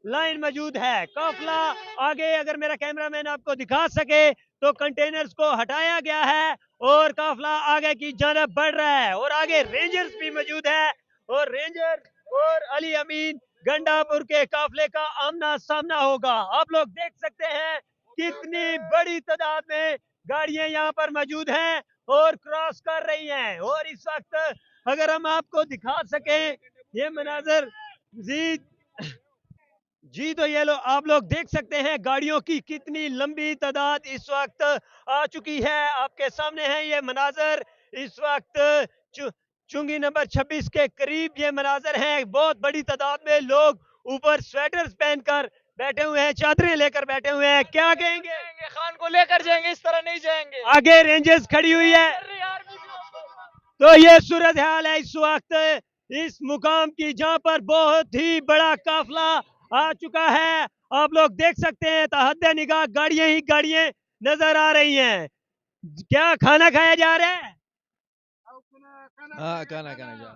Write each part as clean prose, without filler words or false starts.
Line मौजूद है। काफिला आगे, अगर मेरा कैमरामैन आपको दिखा सके तो कंटेनर्स को हटाया गया है और काफिला आगे की जानब बढ़ रहा है और आगे रेंजर्स भी मौजूद है और रेंजर और अली अमीन गंडापुर के काफिले का आमना सामना होगा। आप लोग देख सकते हैं कितनी बड़ी तादाद में गाड़ियां यहाँ पर मौजूद हैं और क्रॉस कर रही हैं। और इस वक्त अगर हम आपको दिखा सकें ये मनाजर जी जी, तो ये आप लोग देख सकते हैं गाड़ियों की कितनी लंबी तादाद इस वक्त आ चुकी है। आपके सामने है ये मनाजर इस वक्त चुंगी नंबर 26 के करीब ये मनाजर हैं। बहुत बड़ी तादाद में लोग ऊपर स्वेटर्स पहनकर बैठे हुए हैं, चादरें लेकर बैठे हुए हैं। क्या कहेंगे? खान को लेकर जाएंगे, इस तरह नहीं जाएंगे। आगे रेंजर्स खड़ी हुई है। तो ये सूरत हाल है इस वक्त इस मुकाम की जहां पर बहुत ही बड़ा काफिला आ चुका है। आप लोग देख सकते हैं तहद्दे निगाह गाड़ियां ही गाड़ियां नजर आ रही हैं। क्या खाना खाया जा रहा है? हाँ, खाना खाना जा।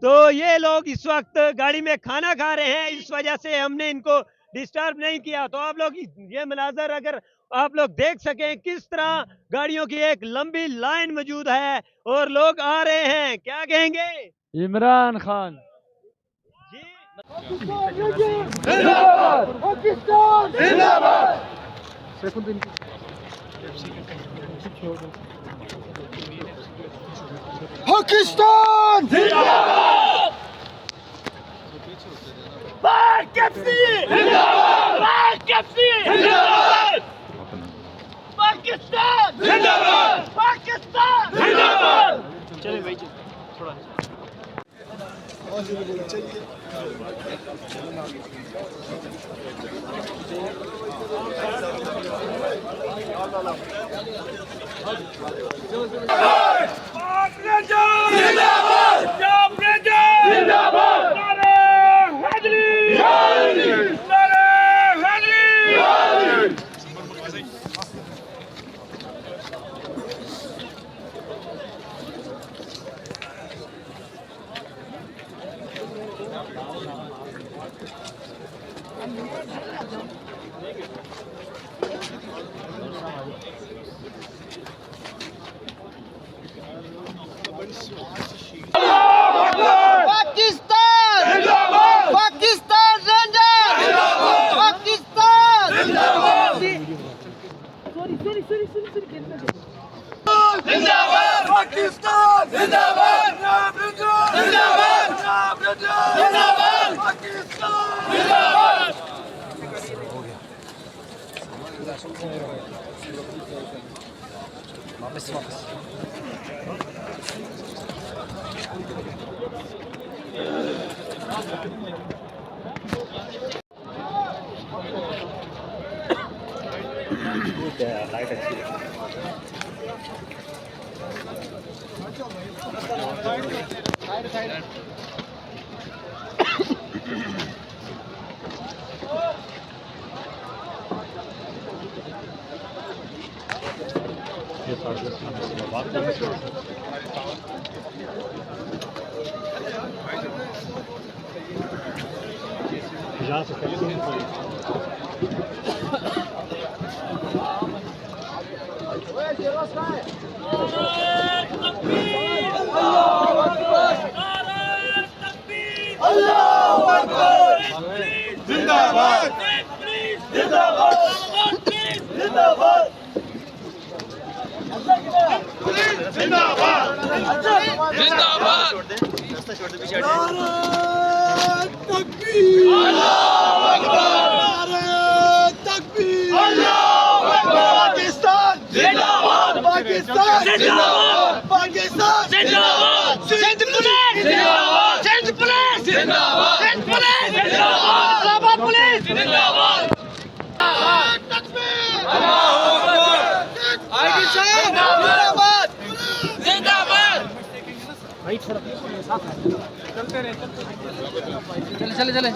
तो ये लोग इस वक्त गाड़ी में खाना खा रहे हैं, इस वजह से हमने इनको डिस्टर्ब नहीं किया। तो आप लोग ये मनाजर अगर आप लोग देख सकें किस तरह गाड़ियों की एक लंबी लाइन मौजूद है और लोग आ रहे हैं। क्या कहेंगे? इमरान खान पाकिस्तान चले भाई थोड़ा लाइट अच्छी जा जिंदाबाद जिंदाबाद जिंदाबाद जिंदाबाद जिंदाबाद तकबीर अल्लाहू अकबर तकबीर अल्लाहू अकबर पाकिस्तान जिंदाबाद पाकिस्तान जिंदाबाद पाकिस्तान जिंदाबाद सिंध पुलिस जिंदाबाद सिंध पुलिस जिंदाबाद सिंध पुलिस जिंदाबाद इस्लामाबाद पुलिस जिंदाबाद तकबीर अल्लाहू अकबर आईजी साहब जिंदाबाद जिंदाबाद भाई थोड़ा साथ चलते रहे चले चले चले